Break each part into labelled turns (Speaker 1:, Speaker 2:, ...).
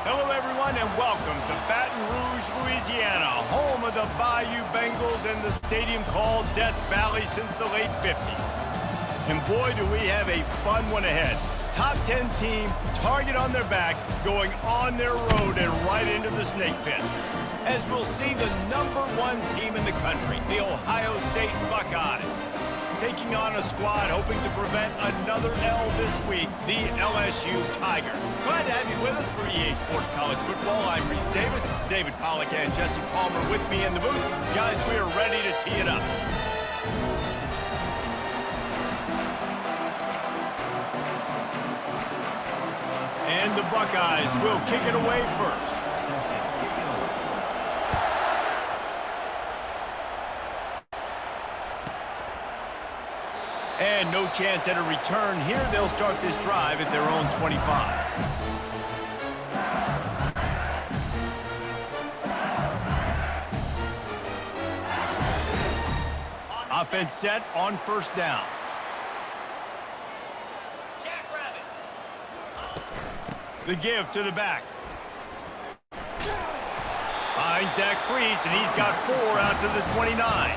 Speaker 1: Hello, everyone, and welcome to Baton Rouge, Louisiana, home of the Bayou Bengals and the stadium called Death Valley since the late 50s. And boy, do we have a fun one ahead. Top 10 team, target on their back, going on their road and right into the snake pit. As we'll see the #1 team in the country, the Ohio State Buckeyes, taking on a squad hoping to prevent another L this week, the LSU Tigers. Glad to have you with us for EA Sports College Football. I'm Reese Davis, David Pollack and Jesse Palmer with me in the booth. Guys, we are ready to tee it up. And the Buckeyes will kick it away first. And no chance at a return here. They'll start this drive at their own 25. Offense set on first down. The give to the back. Finds that crease, and he's got 4 out to the 29.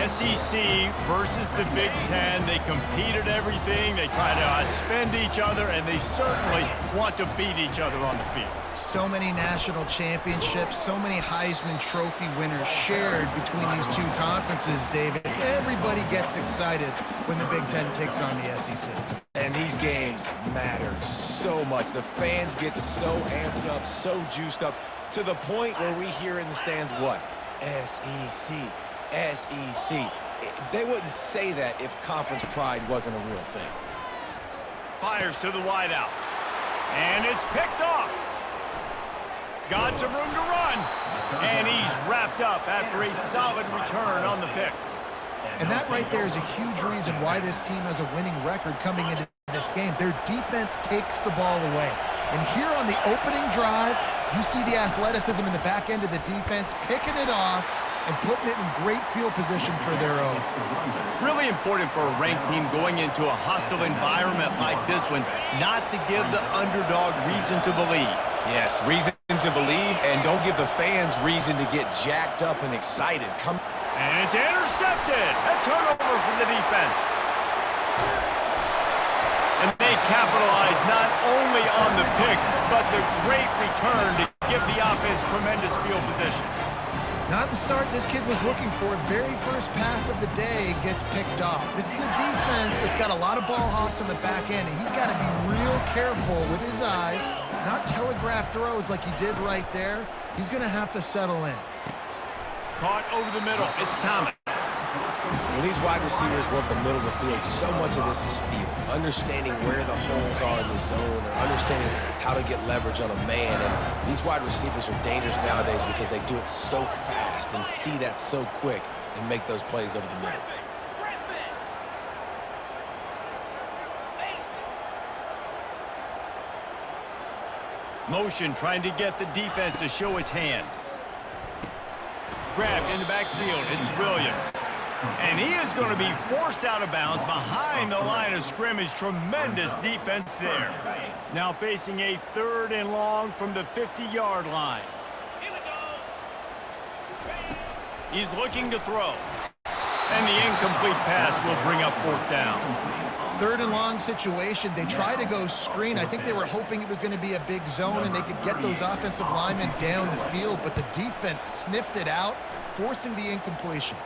Speaker 1: SEC versus the Big Ten. They compete at everything. They try to outspend each other, and they certainly want to beat each other on the field.
Speaker 2: So many national championships, so many Heisman Trophy winners shared between these two conferences, David. Everybody gets excited when the Big Ten takes on the SEC.
Speaker 3: And these games matter so much. The fans get so amped up, so juiced up, to the point where we hear in the stands what? SEC. SEC. They wouldn't say that if conference pride wasn't a real thing.
Speaker 1: Fires to the wideout. And it's picked off. Got some room to run. And he's wrapped up after a solid return on the pick.
Speaker 2: And that right there is a huge reason why this team has a winning record coming into this game. Their defense takes the ball away. And here on the opening drive, you see the athleticism in the back end of the defense, picking it off and putting it in great field position for their own.
Speaker 1: Really important for a ranked team going into a hostile environment like this one, not to give the underdog reason to believe.
Speaker 3: Yes, reason to believe, and don't give the fans reason to get jacked up and excited.
Speaker 1: And it's intercepted. A turnover for the defense. And they capitalize not only on the pick, but the great return to give the offense tremendous field position.
Speaker 2: Not the start this kid was looking for. Very first pass of the day gets picked off. This is a defense that's got a lot of ball hawks on the back end, and he's got to be real careful with his eyes, not telegraph throws like he did right there. He's going to have to settle in.
Speaker 1: Caught over the middle. It's Thomas.
Speaker 3: When these wide receivers work the middle of the field, so much of this is feel. Understanding where the holes are in the zone, or understanding how to get leverage on a man. And these wide receivers are dangerous nowadays because they do it so fast and see that so quick and make those plays over the middle.
Speaker 1: Motion trying to get the defense to show his hand. Grabbed in the backfield. It's Williams. And he is going to be forced out of bounds behind the line of scrimmage. Tremendous defense there. Now facing a 3rd and long from the 50-yard line. He's looking to throw. And the incomplete pass will bring up 4th down.
Speaker 2: 3rd and long situation. They try to go screen. I think they were hoping it was going to be a big zone and they could get those offensive linemen down the field, but the defense sniffed it out, forcing the incompletion.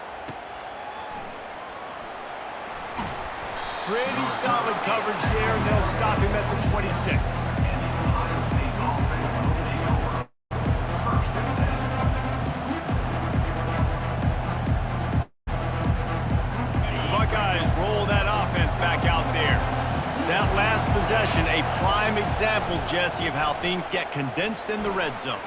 Speaker 1: Pretty solid coverage there, and they'll stop him at the 26. Jesse, of how things get condensed in the red zone.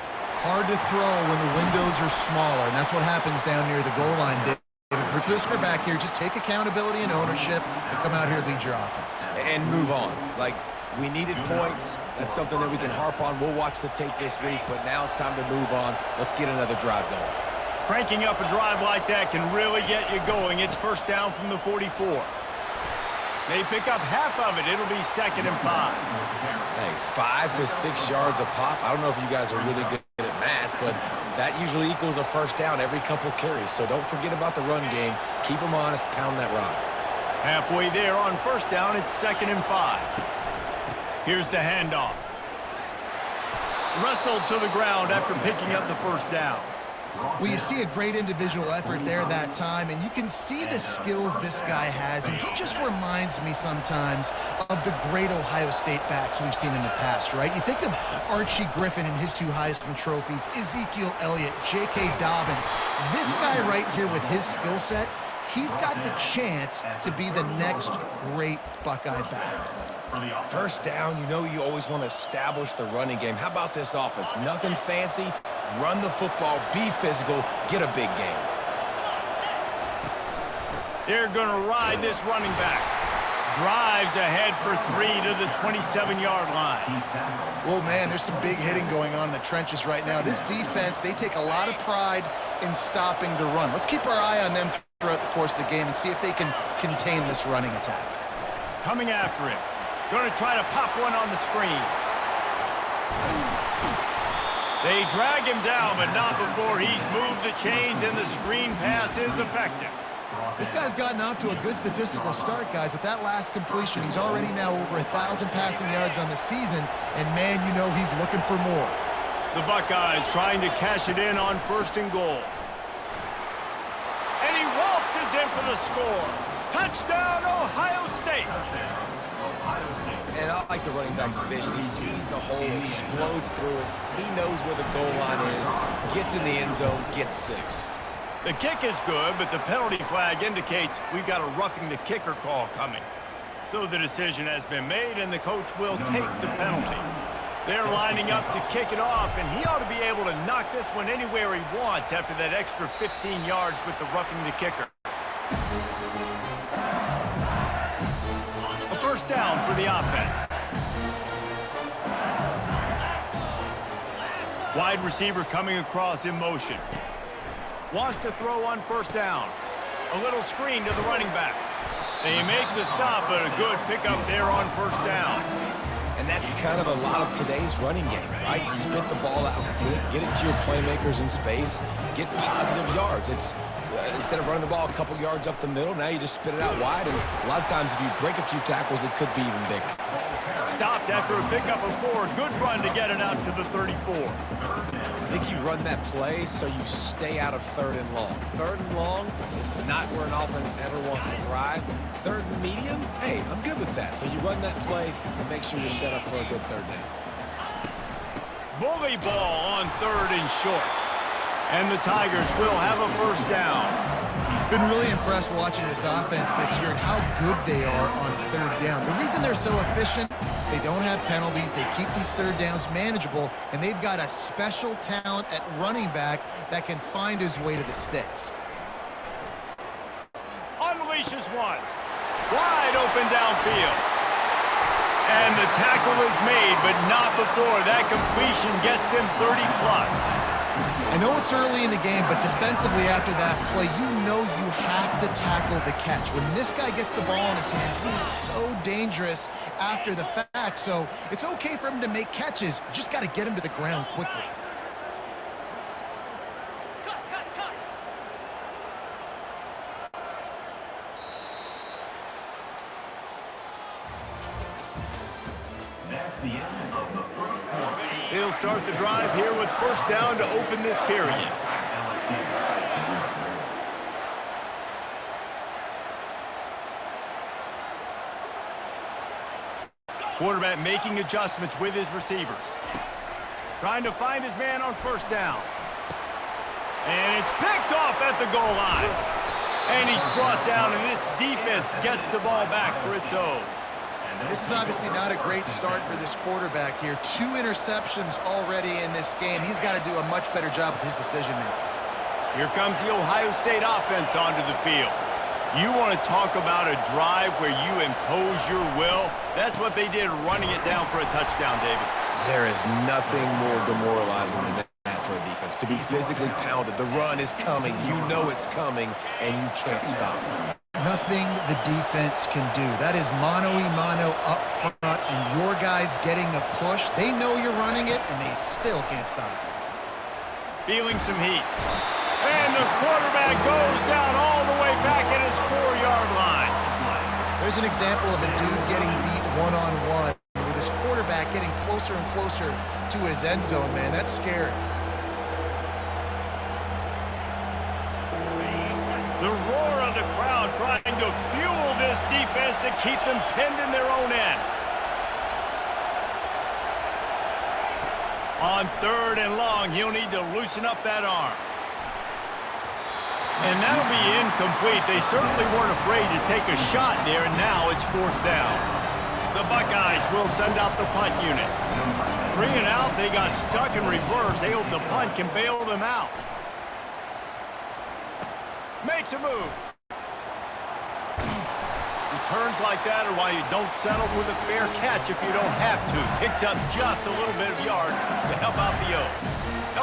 Speaker 2: Hard to throw when the windows are smaller, and that's what happens down near the goal line. David, for this back here, just take accountability and ownership and come out here and lead your offense.
Speaker 3: And move on. Like, we needed points. That's something that we can harp on. We'll watch the tape this week, but now it's time to move on. Let's get another drive going.
Speaker 1: Cranking up a drive like that can really get you going. It's first down from the 44. They pick up half of it. It'll be 2nd and 5.
Speaker 3: Hey, 5 to 6 yards a pop. I don't know if you guys are really good at math, but that usually equals a first down every couple carries. So don't forget about the run game. Keep them honest. Pound that rock.
Speaker 1: Halfway there on first down, it's 2nd and 5. Here's the handoff. Wrestled to the ground after picking up the first down.
Speaker 2: Well, you see a great individual effort there that time, and you can see the skills this guy has, and he just reminds me sometimes of the great Ohio State backs we've seen in the past, right? You think of Archie Griffin and his 2 Heisman trophies, Ezekiel Elliott, J.K. Dobbins. This guy right here with his skill set, he's got the chance to be the next great Buckeye back.
Speaker 3: First down, you know you always want to establish the running game. How about this offense? Nothing fancy. Run the football, be physical, get a big game.
Speaker 1: They're going to ride this running back. Drives ahead for 3 to the 27-yard line.
Speaker 2: Well, man, there's some big hitting going on in the trenches right now. This defense, they take a lot of pride in stopping the run. Let's keep our eye on them throughout the course of the game and see if they can contain this running attack.
Speaker 1: Coming after him. Going to try to pop one on the screen. They drag him down, but not before he's moved the chains and the screen pass is effective.
Speaker 2: This guy's gotten off to a good statistical start, guys. With that last completion, he's already now over 1,000 passing yards on the season, and man, you know he's looking for more.
Speaker 1: The Buckeyes trying to cash it in on 1st and goal. And he waltzes in for the score. Touchdown, Ohio State.
Speaker 3: And I like the running back's vision. He sees the hole, explodes through it. He knows where the goal line is, gets in the end zone, gets 6.
Speaker 1: The kick is good, but the penalty flag indicates we've got a roughing the kicker call coming. So the decision has been made, and the coach will take the penalty. They're lining up to kick it off, and he ought to be able to knock this one anywhere he wants after that extra 15 yards with the roughing the kicker. A first down for the offense. Wide receiver coming across in motion. Wants to throw on first down. A little screen to the running back. They make the stop, but a good pickup there on first down.
Speaker 3: And that's kind of a lot of today's running game, right? Spit the ball out quick, get it to your playmakers in space, get positive yards. It's instead of running the ball a couple yards up the middle, now you just spit it out wide, and a lot of times if you break a few tackles, it could be even bigger.
Speaker 1: Stopped after a pickup of 4. Good run to get it out to the 34.
Speaker 3: I think you run that play so you stay out of 3rd and long. 3rd and long is not where an offense ever wants to thrive. 3rd and medium, hey, I'm good with that. So you run that play to make sure you're set up for a good 3rd down.
Speaker 1: Bully ball on 3rd and short. And the Tigers will have a first down.
Speaker 2: Been really impressed watching this offense this year and how good they are on 3rd down. The reason they're so efficient, they don't have penalties, they keep these 3rd downs manageable, and they've got a special talent at running back that can find his way to the sticks.
Speaker 1: Unleashes one. Wide open downfield. And the tackle is made, but not before that completion gets them 30+.
Speaker 2: I know it's early in the game, but defensively after that play, you know you have to tackle the catch. When this guy gets the ball in his hands, he is so dangerous after the fact. So it's okay for him to make catches. You just got to get him to the ground quickly.
Speaker 1: He'll start the drive here with first down to open this period. Quarterback making adjustments with his receivers. Trying to find his man on first down. And it's picked off at the goal line. And he's brought down, and this defense gets the ball back for its own.
Speaker 2: This is obviously not a great start for this quarterback here. 2 interceptions already in this game. He's got to do a much better job with his decision-making.
Speaker 1: Here comes the Ohio State offense onto the field. You want to talk about a drive where you impose your will? That's what they did, running it down for a touchdown, David.
Speaker 3: There is nothing more demoralizing than that for a defense. To be physically pounded, the run is coming, you know it's coming, and you can't stop it.
Speaker 2: Nothing the defense can do. That is mano-a-mano up front, and your guys getting a push. They know you're running it, and they still can't stop it.
Speaker 1: Feeling some heat. And the quarterback goes down all the way back at his 4-yard line.
Speaker 2: There's an example of a dude getting beat one-on-one with his quarterback getting closer and closer to his end zone, man. That's scary.
Speaker 1: The roar of the crowd trying to fuel this defense to keep them pinned in their own end. On 3rd and long, he'll need to loosen up that arm. And that'll be incomplete. They certainly weren't afraid to take a shot there, and now it's 4th down. The Buckeyes will send out the punt unit. 3 and out, they got stuck in reverse. They hope the punt can bail them out. Makes a move. Returns like that are why you don't settle with a fair catch if you don't have to. Picks up just a little bit of yards to help out the O.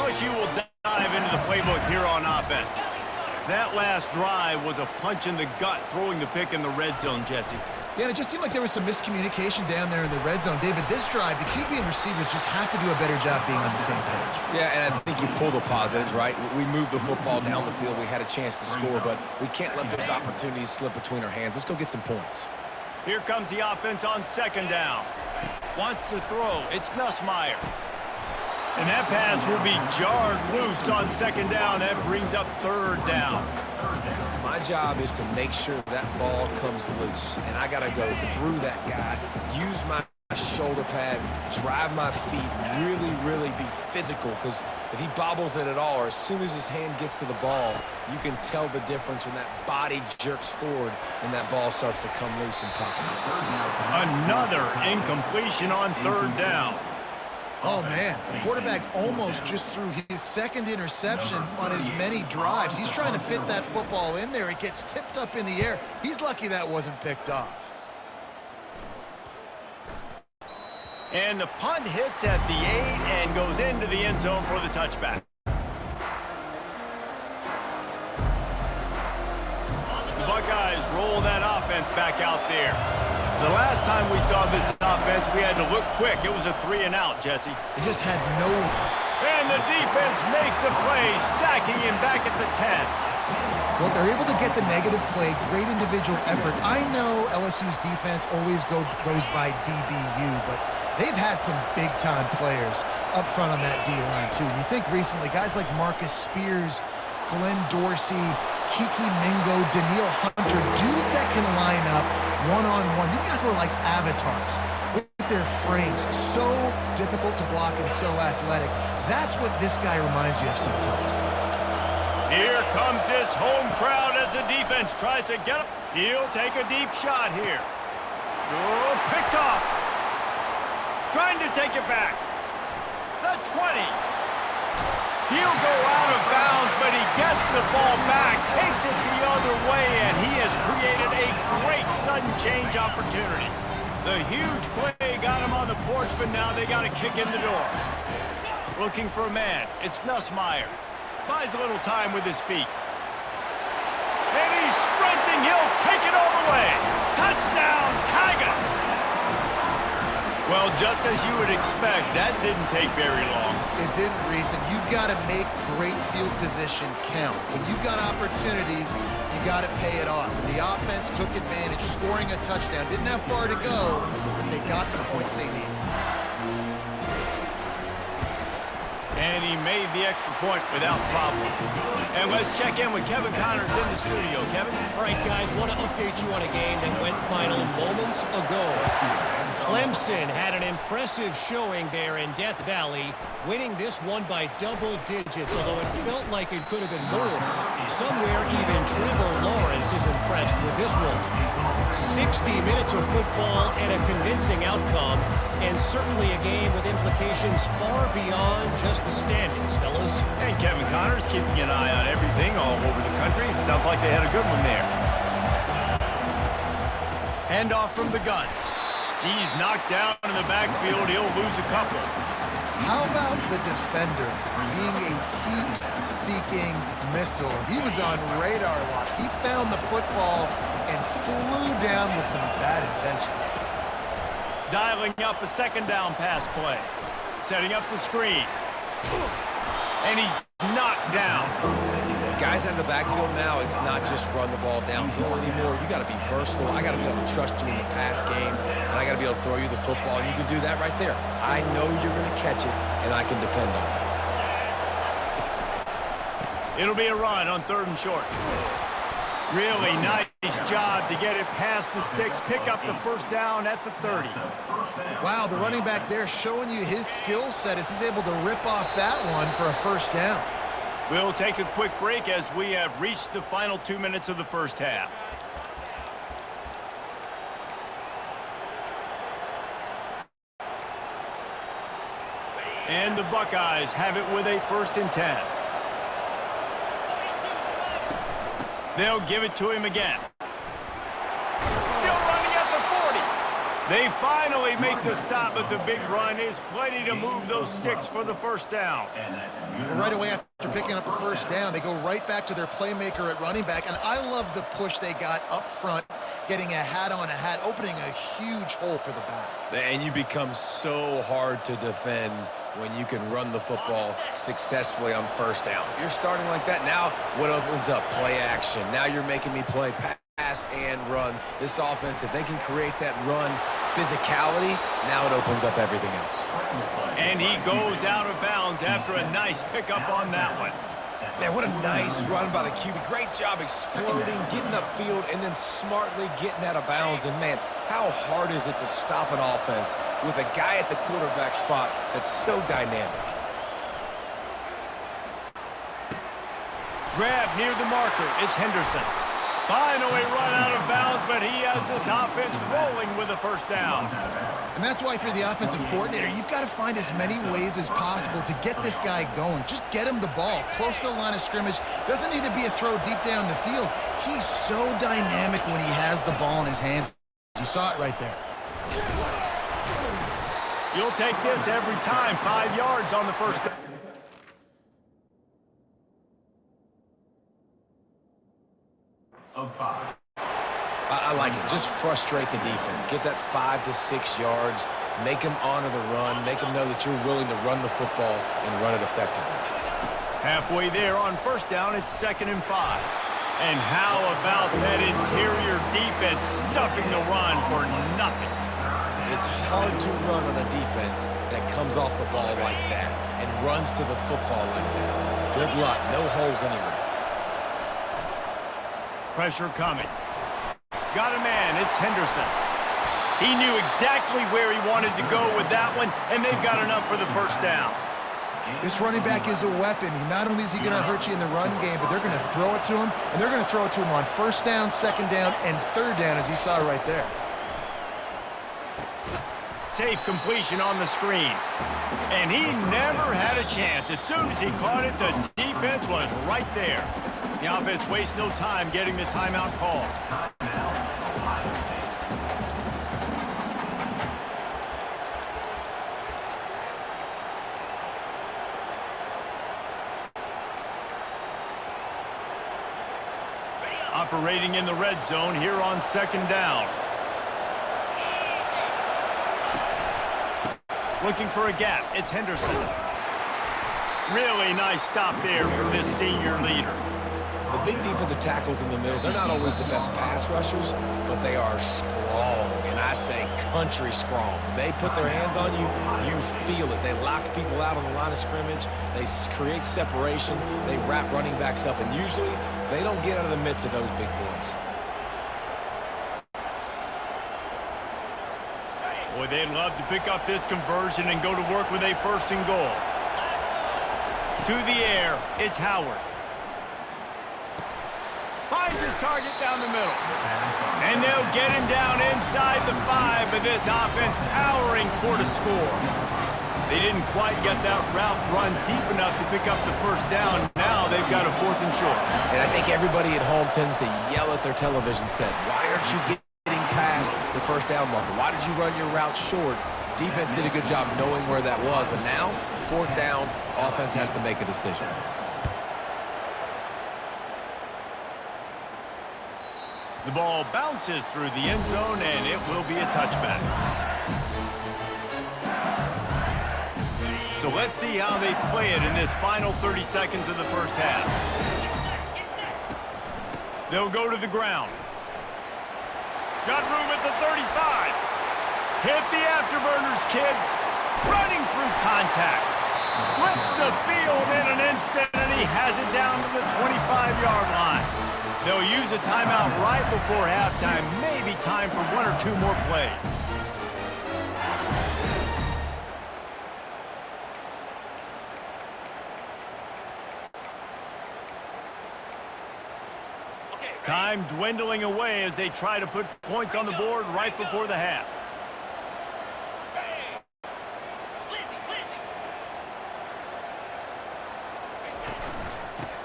Speaker 1: LSU will dive into the playbook here on offense. That last drive was a punch in the gut, throwing the pick in the red zone, Jesse.
Speaker 2: Yeah, and it just seemed like there was some miscommunication down there in the red zone. David, this drive, the QB and receivers just have to do a better job being on the same page.
Speaker 3: Yeah, and I think you pull the positives, right? We moved the football down the field. We had a chance to score, but we can't let those opportunities slip between our hands. Let's go get some points.
Speaker 1: Here comes the offense on 2nd down. Wants to throw. It's Nussmeier. And that pass will be jarred loose on 2nd down. That brings up 3rd down.
Speaker 3: My job is to make sure that ball comes loose, and I got to go through that guy, use my shoulder pad, drive my feet, really be physical, because if he bobbles it at all, or as soon as his hand gets to the ball, you can tell the difference when that body jerks forward and that ball starts to come loose and pop out.
Speaker 1: Another incompletion on 3rd down.
Speaker 2: Oh, man, the quarterback almost just threw his 2nd interception on as many drives. He's trying to fit that football in there. It gets tipped up in the air. He's lucky that wasn't picked off.
Speaker 1: And the punt hits at the 8 and goes into the end zone for the touchback. The Buckeyes roll that offense back out there. The last time we saw this offense, we had to look quick. It was a 3 and out, Jesse.
Speaker 2: It just had no...
Speaker 1: And the defense makes a play, sacking him back at the 10.
Speaker 2: Well, they're able to get the negative play, great individual effort. I know LSU's defense always goes by DBU, but they've had some big-time players up front on that D-line, too. You think recently, guys like Marcus Spears, Glenn Dorsey, Kiki Mingo, Daniil Hunter, dudes that can line up one-on-one. These guys were like avatars with their frames. So difficult to block and so athletic. That's what this guy reminds you of sometimes.
Speaker 1: Here comes this home crowd as the defense tries to get up. He'll take a deep shot here. Oh, picked off. Trying to take it back. The 20. He'll go out of bounds, but he gets the ball back, takes it the other way, and he has created a great sudden change opportunity. The huge play got him on the porch, but now they got to kick in the door. Looking for a man. It's Nussmeier. Buys a little time with his feet. And he's sprinting. He'll take it all the way. Touchdown, Tigers! Well, just as you would expect, that didn't take very long.
Speaker 2: It didn't, Reese, and you've got to make great field position count. When you've got opportunities, you got to pay it off. And the offense took advantage, scoring a touchdown. Didn't have far to go, but they got the points they needed.
Speaker 1: And he made the extra point without problem. And let's check in with Kevin Connors in the studio. Kevin?
Speaker 4: All right, guys, want to update you on a game that went final moments ago. Clemson had an impressive showing there in Death Valley, winning this one by double digits, although it felt like it could have been more. Somewhere even Trevor Lawrence is impressed with this one. 60 minutes of football and a convincing outcome, and certainly a game with implications far beyond just the standings, fellas.
Speaker 1: And Kevin Connor's keeping an eye on everything all over the country. Sounds like they had a good one there. Handoff from the gun. He's knocked down in the backfield. He'll lose a couple.
Speaker 2: How about the defender being a heat-seeking missile? He was on radar lock. He found the football and flew down with some bad intentions.
Speaker 1: Dialing up a second down pass play. Setting up the screen. And he's knocked down.
Speaker 3: Guys out of the backfield now, it's not just run the ball downhill anymore. You got to be versatile. I got to be able to trust you in the pass game, and I got to be able to throw you the football. And you can do that right there. I know you're going to catch it, and I can depend on it.
Speaker 1: It'll be a run on 3rd and short. Really nice job to get it past the sticks. Pick up the first down at the 30.
Speaker 2: Wow, the running back there showing you his skill set as he's able to rip off that one for a first down.
Speaker 1: We'll take a quick break as we have reached the final 2 minutes of the first half. And the Buckeyes have it with a 1st and 10. They'll give it to him again. Still running at the 40. They finally make the stop, but the big run is plenty to move those sticks for the first down.
Speaker 2: Well, right away after picking up a first down, they go right back to their playmaker at running back, and I love the push they got up front, getting a hat on a hat, opening a huge hole for the back.
Speaker 3: And you become so hard to defend when you can run the football successfully on first down. You're starting like that. Now what opens up? Play action. Now you're making me play pass and run. This offense, if they can create that run physicality, now it opens up everything else.
Speaker 1: And he goes out of bounds after a nice pickup on that one.
Speaker 3: Man, what a nice run by the QB. Great job exploding, getting upfield, and then smartly getting out of bounds. And, man, how hard is it to stop an offense with a guy at the quarterback spot that's so dynamic?
Speaker 1: Grab near the marker. It's Henderson. Finally run out of bounds, but he has this offense rolling with a first down.
Speaker 2: And that's why, if you're the offensive coordinator, you've got to find as many ways as possible to get this guy going. Just get him the ball close to the line of scrimmage. Doesn't need to be a throw deep down the field. He's so dynamic when he has the ball in his hands. You saw it right there.
Speaker 1: You'll take this every time. 5 yards on the first down.
Speaker 3: I like it. Just frustrate the defense. Get that 5 to 6 yards. Make them honor the run. Make them know that you're willing to run the football and run it effectively.
Speaker 1: Halfway there on first down, it's 2nd and 5. And how about that interior defense stuffing the run for nothing?
Speaker 3: It's hard to run on a defense that comes off the ball like that and runs to the football like that. Good luck. No holes anywhere.
Speaker 1: Pressure coming. Got a man. It's Henderson. He knew exactly where he wanted to go with that one, and they've got enough for the first down.
Speaker 2: This running back is a weapon. Not only is he going to hurt you in the run game, but they're going to throw it to him, and they're going to throw it to him on first down, second down, and third down, as you saw right there.
Speaker 1: Safe completion on the screen. And he never had a chance. As soon as he caught it, the defense was right there. The offense wastes no time getting the timeout call. Operating in the red zone here on 2nd down. Looking for a gap. It's Henderson. Really nice stop there from this senior leader.
Speaker 3: The big defensive tackles in the middle, they're not always the best pass rushers, but they are strong, and I say country strong. They put their hands on you, you feel it. They lock people out on the line of scrimmage. They create separation. They wrap running backs up, and usually they don't get out of the midst of those big boys.
Speaker 1: Boy, they'd love to pick up this conversion and go to work with a first and goal. To the air, it's Howard. Finds his target down the middle. And they'll get him down inside the 5, but this offense powering toward a score. They didn't quite get that route run deep enough to pick up the first down. Now they've got a 4th and short.
Speaker 3: And I think everybody at home tends to yell at their television set, why aren't you getting past the first down marker? Why did you run your route short? Defense did a good job knowing where that was, but now, 4th down, offense has to make a decision.
Speaker 1: The ball bounces through the end zone, and it will be a touchback. So let's see how they play it in this final 30 seconds of the first half. They'll go to the ground. Got room at the 35. Hit the afterburners, kid. Running through contact. Flips the field in an instant, and he has it down to the 25-yard line. They'll use a timeout right before halftime. Maybe time for 1 or 2 more plays. Time dwindling away as they try to put points on the board right before the half.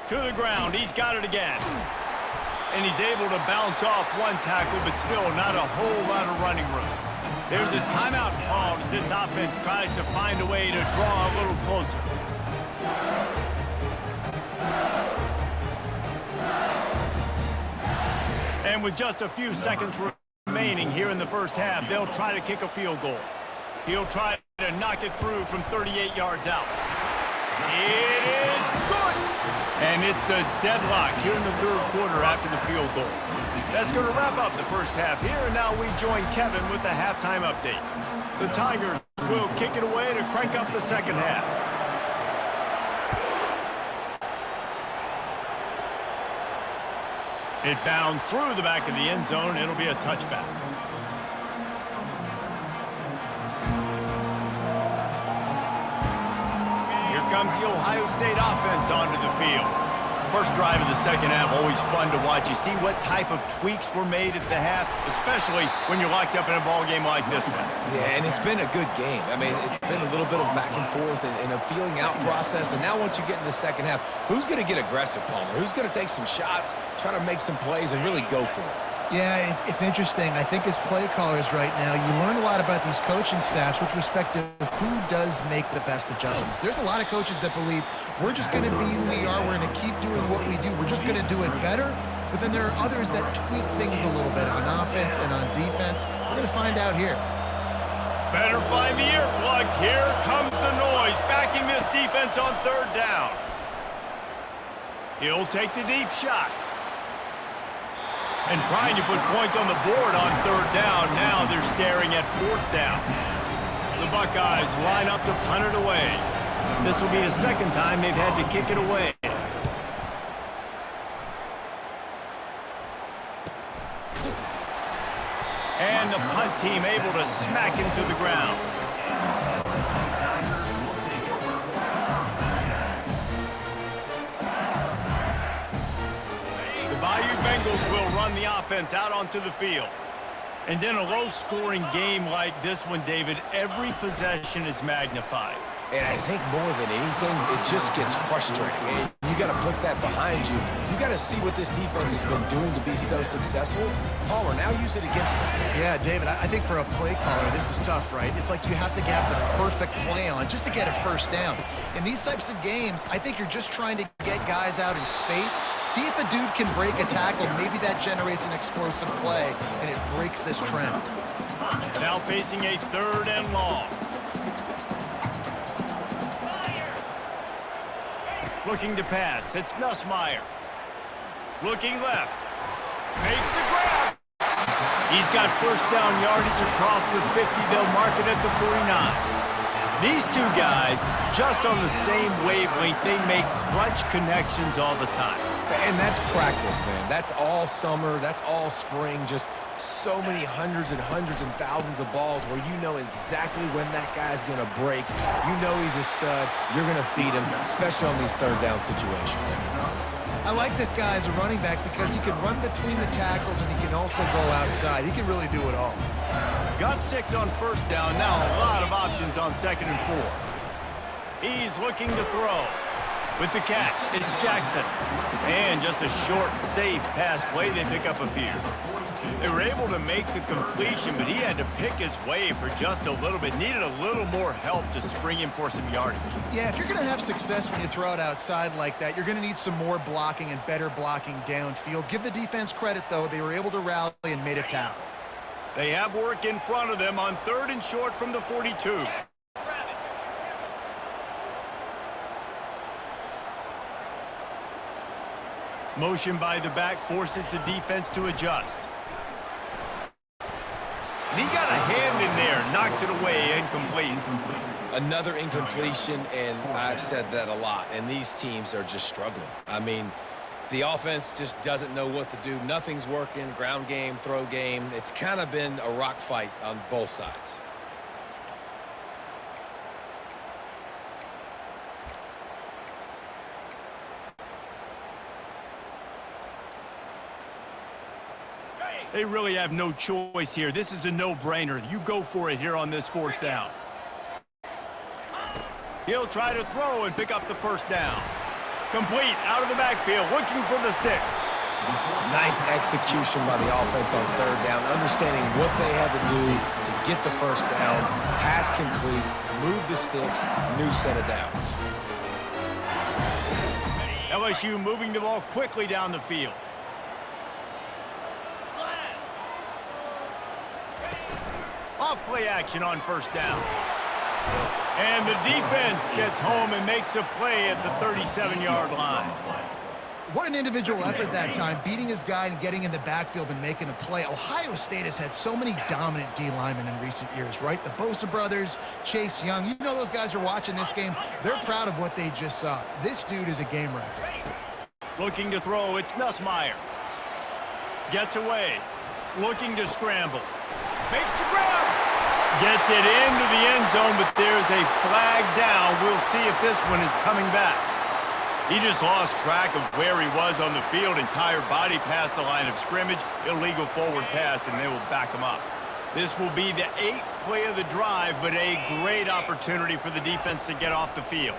Speaker 1: To the ground, he's got it again. And he's able to bounce off one tackle, but still not a whole lot of running room. There's a timeout called as this offense tries to find a way to draw a little closer. And with just a few seconds remaining here in the first half, they'll try to kick a field goal. He'll try to knock it through from 38 yards out. It is good! And it's a deadlock here in the third quarter after the field goal. That's going to wrap up the first half here, and now we join Kevin with the halftime update. The Tigers will kick it away to crank up the second half. It bounds through the back of the end zone. It'll be a touchback. Here comes the Ohio State offense onto the field. First drive of the second half, always fun to watch. You see what type of tweaks were made at the half, especially when you're locked up in a ball game like this one.
Speaker 3: Yeah, and it's been a good game. I mean, it's been a little bit of back and forth and a feeling out process. And now once you get in the second half, who's going to get aggressive, Palmer? Who's going to take some shots, try to make some plays, and really go for it?
Speaker 2: Yeah, it's interesting. I think as play callers right now, you learn a lot about these coaching staffs with respect to who does make the best adjustments. There's a lot of coaches that believe we're just going to be who we are. We're going to keep doing what we do. We're just going to do it better. But then there are others that tweak things a little bit on offense and on defense. We're going to find out here.
Speaker 1: Better find the earplugs. Here comes the noise, backing this defense on third down. He'll take the deep shot. And trying to put points on the board on third down. Now they're staring at fourth down. The Buckeyes line up to punt it away. This will be the second time they've had to kick it away. And the punt team able to smack him to the ground. Bayou Bengals will run the offense out onto the field. And then a low-scoring game like this one, David, every possession is magnified.
Speaker 3: And I think more than anything, it just gets frustrating. You got to put that behind you. You got to see what this defense has been doing to be so successful. Palmer, now use it against them.
Speaker 2: Yeah, David, I think for a play caller, this is tough, right? It's like you have to have the perfect play on just to get a first down. In these types of games, I think you're just trying to get guys out in space, see if a dude can break a tackle. Maybe that generates an explosive play, and it breaks this trend.
Speaker 1: Now facing a third and long. Looking to pass. It's Nussmeier. Looking left. Makes the grab. He's got first down yardage across the 50. They'll mark it at the 49. These two guys, just on the same wavelength, they make clutch connections all the time.
Speaker 3: And that's practice, man. That's all summer. That's all spring. Just so many hundreds and thousands of balls where you know exactly when that guy's going to break. You know he's a stud. You're going to feed him, especially on these third down situations.
Speaker 2: I like this guy as a running back because he can run between the tackles and he can also go outside. He can really do it all.
Speaker 1: Got 6 on first down. Now a lot of options on 2nd and 4. He's looking to throw. With the catch, it's Jackson. And just a short, safe pass play, they pick up a few. They were able to make the completion, but he had to pick his way for just a little bit. Needed a little more help to spring him for some yardage.
Speaker 2: Yeah, if you're going to have success when you throw it outside like that, you're going to need some more blocking and better blocking downfield. Give the defense credit, though. They were able to rally and made a tackle.
Speaker 1: They have work in front of them on 3rd and short from the 42. Motion by the back forces the defense to adjust. And he got a hand in there, knocks it away, incomplete.
Speaker 3: Another incompletion, and I've said that a lot, and these teams are just struggling. I mean, the offense just doesn't know what to do. Nothing's working, ground game, throw game. It's kind of been a rock fight on both sides.
Speaker 1: They really have no choice here. This is a no-brainer. You go for it here on this 4th down. He'll try to throw and pick up the first down. Complete out of the backfield, looking for the sticks.
Speaker 3: Nice execution by the offense on 3rd down, understanding what they had to do to get the first down, pass complete, move the sticks, new set of downs.
Speaker 1: LSU moving the ball quickly down the field. Off-play action on first down. And the defense gets home and makes a play at the 37-yard line.
Speaker 2: What an individual effort that time, beating his guy and getting in the backfield and making a play. Ohio State has had so many dominant D linemen in recent years, right? The Bosa brothers, Chase Young. You know those guys are watching this game. They're proud of what they just saw. This dude is a game wrecker.
Speaker 1: Looking to throw, it's Nussmeier. Gets away. Looking to scramble. Makes the grab. Gets it into the end zone, but there's a flag down. We'll see if this one is coming back. He just lost track of where he was on the field. Entire body past the line of scrimmage. Illegal forward pass, and they will back him up. This will be the 8th play of the drive, but a great opportunity for the defense to get off the field.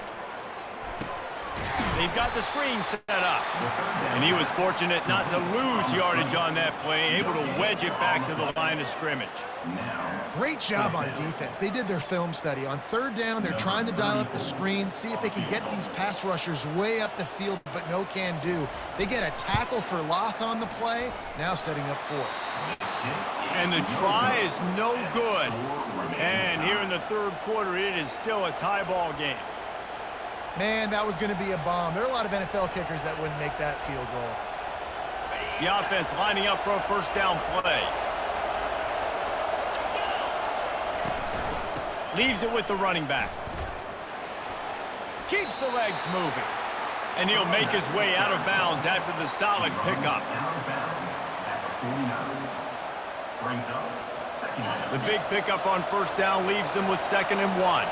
Speaker 1: They've got the screen set up. And he was fortunate not to lose yardage on that play, able to wedge it back to the line of scrimmage.
Speaker 2: Great job on defense. They did their film study. On 3rd down, they're trying to dial up the screen, see if they can get these pass rushers way up the field, but no can do. They get a tackle for loss on the play, now setting up 4th.
Speaker 1: And the try is no good. And here in the 3rd quarter, it is still a tie ball game.
Speaker 2: Man, that was going to be a bomb. There are a lot of NFL kickers that wouldn't make that field goal.
Speaker 1: The offense lining up for a first down play. Leaves it with the running back. Keeps the legs moving. And he'll make his way out of bounds after the solid pickup. The big pickup on first down leaves them with 2nd and 1.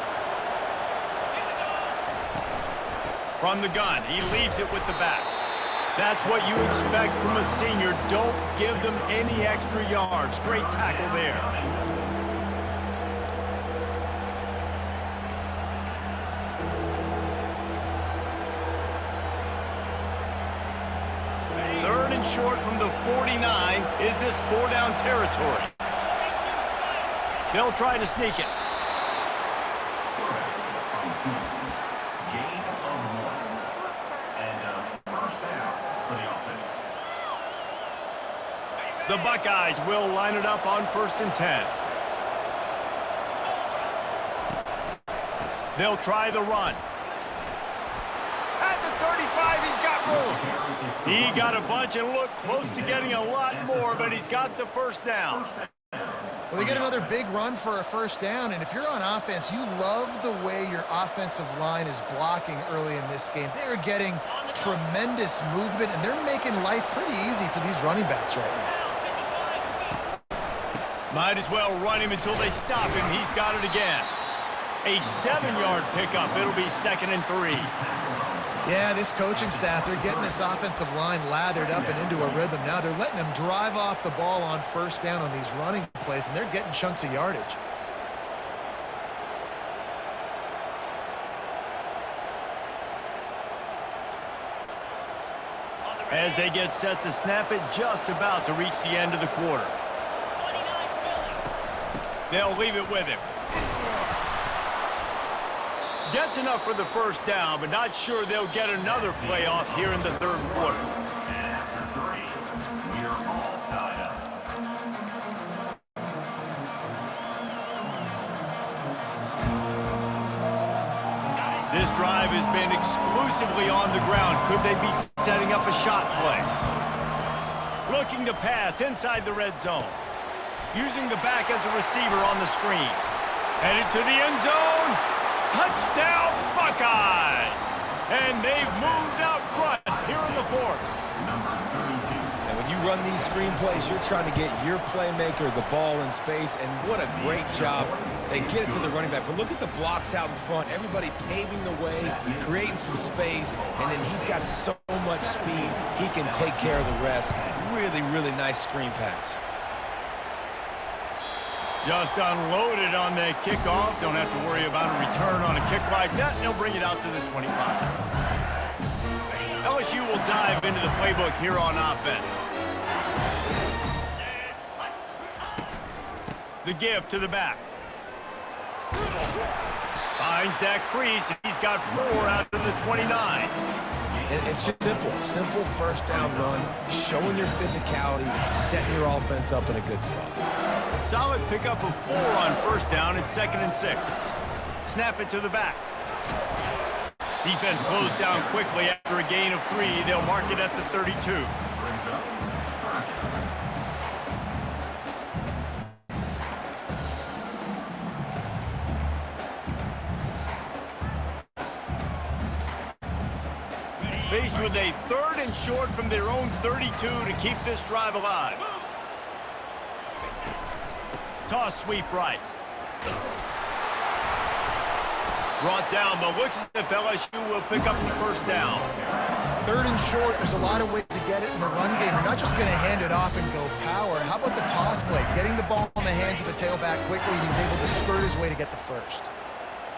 Speaker 1: From the gun, he leaves it with the back. That's what you expect from a senior. Don't give them any extra yards. Great tackle there. Third and short from the 49. Is this 4-down territory? They'll try to sneak it. The Buckeyes will line it up on 1st and 10. They'll try the run. At the 35, he's got room. He got a bunch and looked close to getting a lot more, but he's got the first down.
Speaker 2: Well, they get another big run for a first down, and if you're on offense, you love the way your offensive line is blocking early in this game. They're getting tremendous movement, and they're making life pretty easy for these running backs right now.
Speaker 1: Might as well run him until they stop him. He's got it again. A 7-yard pickup. It'll be 2nd and 3.
Speaker 2: Yeah, this coaching staff, they're getting this offensive line lathered up and into a rhythm. Now they're letting them drive off the ball on first down on these running plays, and they're getting chunks of yardage.
Speaker 1: As they get set to snap it, just about to reach the end of the quarter. They'll leave it with him. Gets enough for the first down, but not sure they'll get another play off here in the 3rd quarter.
Speaker 5: And after 3, we are all tied up.
Speaker 1: This drive has been exclusively on the ground. Could they be setting up a shot play? Looking to pass inside the red zone. Using the back as a receiver on the screen. Headed to the end zone. Touchdown, Buckeyes! And they've moved out front here in the 4th.
Speaker 3: And when you run these screen plays, you're trying to get your playmaker the ball in space, and what a great job. They get it to the running back, but look at the blocks out in front. Everybody paving the way, creating some space, and then he's got so much speed, he can take care of the rest. Really, really nice screen pass.
Speaker 1: Just unloaded on the kickoff. Don't have to worry about a return on a kick like that. And they'll bring it out to the 25. LSU will dive into the playbook here on offense. The give to the back. Finds that crease. He's got 4 out of the 29.
Speaker 3: It's just simple first down run, showing your physicality, setting your offense up in a good spot.
Speaker 1: Solid pickup of 4 on first down. It's 2nd and 6. Snap it to the back. Defense closed down quickly after a gain of 3. They'll mark it at the 32. Faced with a 3rd and short from their own 32 to keep this drive alive. Toss sweep right. Brought down, but looks as if LSU will pick up the first down.
Speaker 2: 3rd and short, there's a lot of ways to get it in the run game. You're not just going to hand it off and go power. How about the toss play? Getting the ball in the hands of the tailback quickly, and he's able to skirt his way to get the first.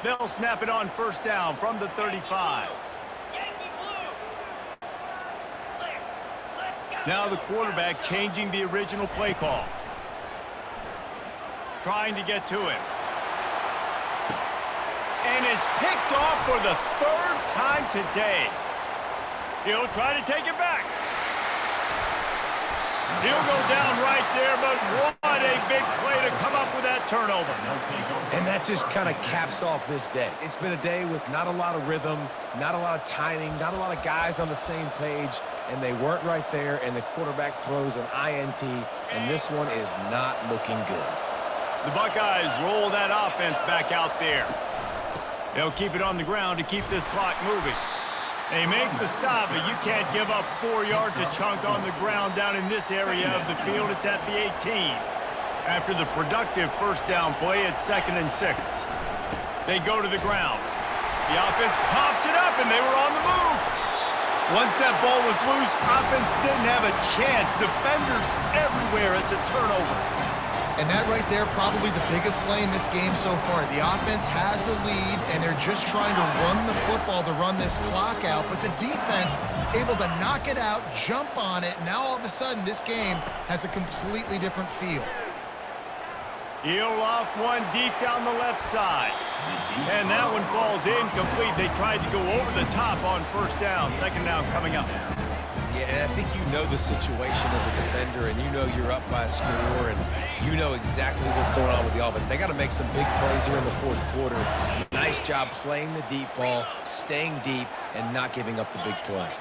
Speaker 1: They'll snap it on first down from the 35. Now the quarterback changing the original play call. Trying to get to him. And it's picked off for the 3rd time today. He'll try to take it back. He'll go down right there, but what a big play to come up with that turnover.
Speaker 3: And that just kind of caps off this day. It's been a day with not a lot of rhythm, not a lot of timing, not a lot of guys on the same page, and they weren't right there, and the quarterback throws an INT, and this one is not looking good.
Speaker 1: The Buckeyes roll that offense back out there. They'll keep it on the ground to keep this clock moving. They make the stop, but you can't give up 4 yards a chunk on the ground down in this area of the field. It's at the 18. After the productive first down play, it's 2nd and 6. They go to the ground. The offense pops it up, and they were on the move. Once that ball was loose, offense didn't have a chance. Defenders everywhere. It's a turnover.
Speaker 2: And that right there, probably the biggest play in this game so far. The offense has the lead, and they're just trying to run the football to run this clock out. But the defense able to knock it out, jump on it. Now all of a sudden, this game has a completely different feel.
Speaker 1: He'll loft one deep down the left side. And that one falls incomplete. They tried to go over the top on first down. 2nd down coming up.
Speaker 3: Yeah, and I think you know the situation as a defender, and you know you're up by a score, and you know exactly what's going on with the offense. They got to make some big plays here in the 4th quarter. Nice job playing the deep ball, staying deep, and not giving up the big play.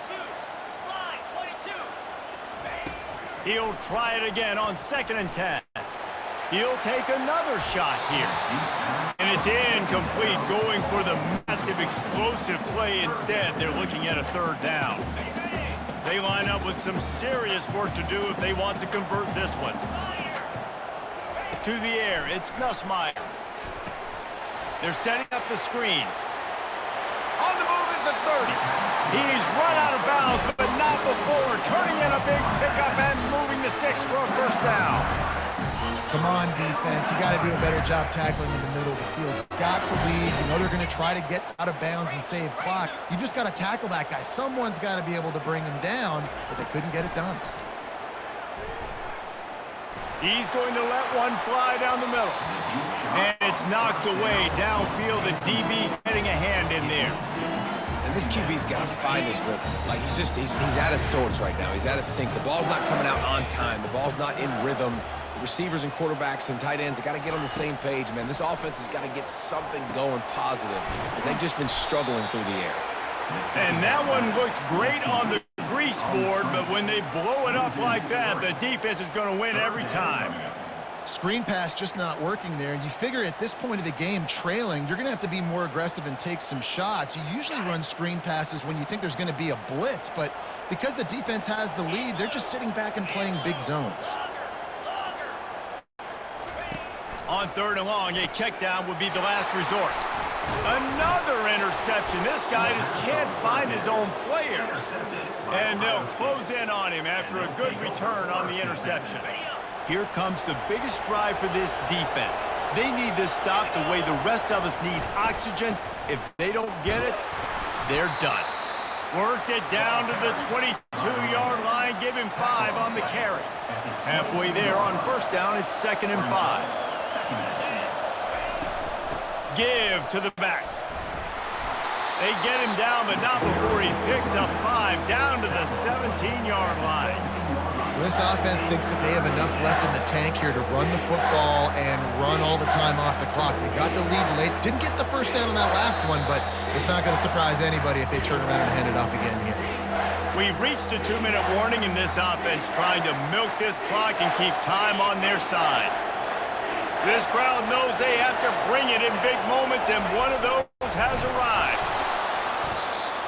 Speaker 1: He'll try it again on 2nd and 10. He'll take another shot here. And it's incomplete, going for the massive explosive play instead. They're looking at a third down. They line up with some serious work to do if they want to convert this one. To the air, it's Nussmeier. They're setting up the screen. On the move at the 30. He's run out of bounds, but not before. Turning in a big pickup and moving the sticks for a first down.
Speaker 2: Come on, defense. You got to do a better job tackling in the middle of the field. Got the lead. You know they're going to try to get out of bounds and save clock. You just got to tackle that guy. Someone's got to be able to bring him down, but they couldn't get it done.
Speaker 1: He's going to let one fly down the middle. And it's knocked away downfield. The DB getting a hand in there.
Speaker 3: And this QB's got to find his rhythm. Like, he's out of sorts right now. He's out of sync. The ball's not coming out on time. The ball's not in rhythm. Receivers and quarterbacks and tight ends have got to get on the same page, man. This offense has got to get something going positive because they've just been struggling through the air.
Speaker 1: And that one looked great on the grease board, but when they blow it up like that, the defense is going to win every time.
Speaker 2: Screen pass just not working there. And you figure at this point of the game, trailing, you're going to have to be more aggressive and take some shots. You usually run screen passes when you think there's going to be a blitz, but because the defense has the lead, they're just sitting back and playing big zones.
Speaker 1: On third and long, a check down would be the last resort. Another interception. This guy just can't find his own players. And they'll close in on him after a good return on the interception. Here comes the biggest drive for this defense. They need this stop the way the rest of us need oxygen. If they don't get it, they're done. Worked it down to the 22-yard line. Give him 5 on the carry. Halfway there on first down, it's 2nd and 5. Give to the back. They get him down, but not before he picks up 5 down to the 17-yard line.
Speaker 2: This offense thinks that they have enough left in the tank here to run the football and run all the time off the clock. They got the lead late. Didn't get the first down on that last one, but it's not going to surprise anybody if they turn around and hand it off again here.
Speaker 1: We've reached the 2-minute warning in this offense, trying to milk this clock and keep time on their side. This crowd knows they have to bring it in big moments, and one of those has arrived.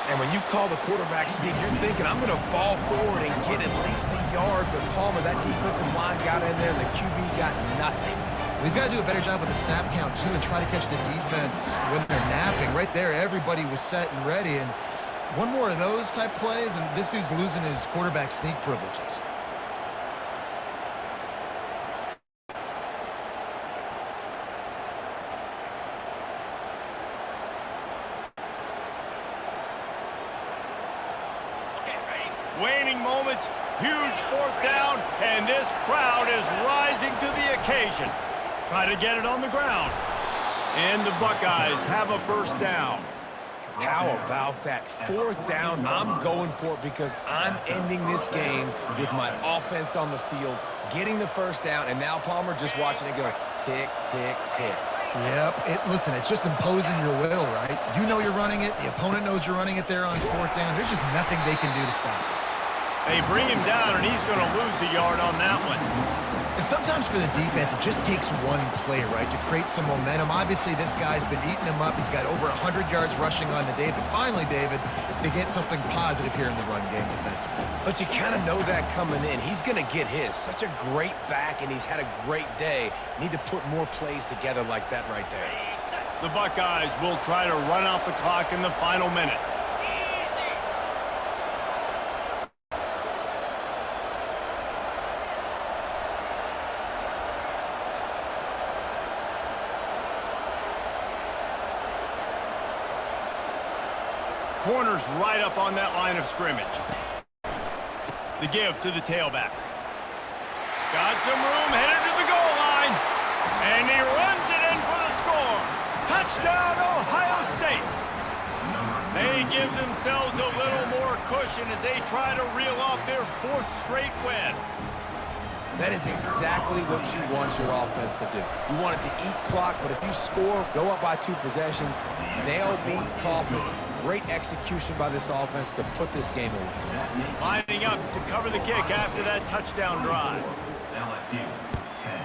Speaker 3: And when you call the quarterback sneak, you're thinking, I'm going to fall forward and get at least a yard. But Palmer, that defensive line got in there, and the QB got nothing.
Speaker 2: He's got to do a better job with the snap count, too, and try to catch the defense when they're napping. Right there, everybody was set and ready. And one more of those type plays, and this dude's losing his quarterback sneak privileges.
Speaker 1: Waning moments, huge 4th down, and this crowd is rising to the occasion. Try to get it on the ground. And the Buckeyes have a first down.
Speaker 3: How about that 4th down? I'm going for it because I'm ending this game with my offense on the field, getting the first down, and now Palmer just watching it go tick, tick, tick.
Speaker 2: Yep. Listen, it's just imposing your will, right? You know you're running it. The opponent knows you're running it there on 4th down. There's just nothing they can do to stop it.
Speaker 1: They bring him down, and he's going to lose a yard on that one.
Speaker 2: And sometimes for the defense, it just takes one play, right, to create some momentum. Obviously, this guy's been eating him up. He's got over 100 yards rushing on the day. But finally, David, they get something positive here in the run game defensively.
Speaker 3: But you kind of know that coming in. He's going to get his. Such a great back, and he's had a great day. Need to put more plays together like that right there.
Speaker 1: The Buckeyes will try to run out the clock in the final minute. Corners right up on that line of scrimmage. The give to the tailback. Got some room, headed to the goal line. And he runs it in for the score. Touchdown, Ohio State. They give themselves a little more cushion as they try to reel off their 4th straight win.
Speaker 3: That is exactly what you want your offense to do. You want it to eat clock, but if you score, go up by 2 possessions, nail, beat, coffin. Great execution by this offense to put this game away.
Speaker 1: Lining up to cover the kick after that touchdown drive.
Speaker 5: LSU 10.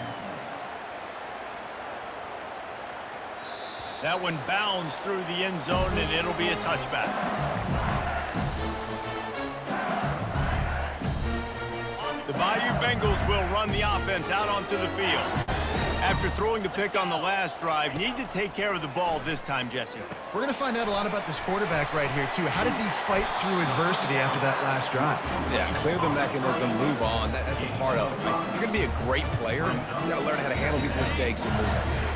Speaker 1: That one bounds through the end zone, and it'll be a touchback. The Bayou Bengals will run the offense out onto the field. After throwing the pick on the last drive, need to take care of the ball this time, Jesse.
Speaker 2: We're going to find out a lot about this quarterback right here, too. How does he fight through adversity after that last drive?
Speaker 3: Yeah, clear the mechanism, move on. That's a part of it, right? If you're going to be a great player, you got to learn how to handle these mistakes and move on.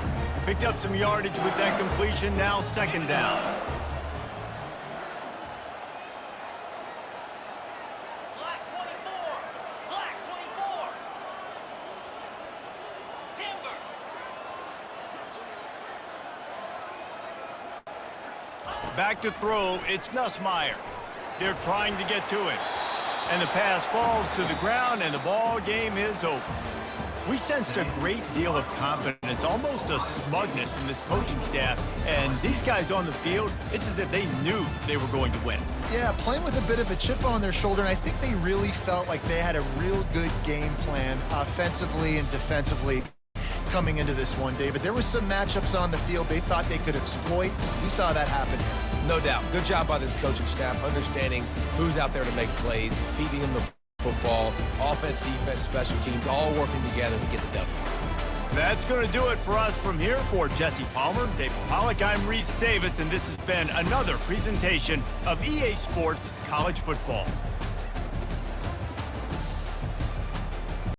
Speaker 1: Picked up some yardage with that completion, now second down.
Speaker 6: Black 24! Black 24! Timber!
Speaker 1: Back to throw, it's Nussmeier. They're trying to get to it. And the pass falls to the ground, and the ball game is over. We sensed a great deal of confidence, almost a smugness from this coaching staff. And these guys on the field, it's as if they knew they were going to win.
Speaker 2: Yeah, playing with a bit of a chip on their shoulder, and I think they really felt like they had a real good game plan offensively and defensively coming into this one, David. There was some matchups on the field they thought they could exploit. We saw that happen here.
Speaker 3: No doubt. Good job by this coaching staff, understanding who's out there to make plays, feeding them the football, offense, defense, special teams, all working together to get the W.
Speaker 1: That's going to do it for us from here. For Jesse Palmer, David Pollack, I'm Reese Davis, and this has been another presentation of EA Sports College Football.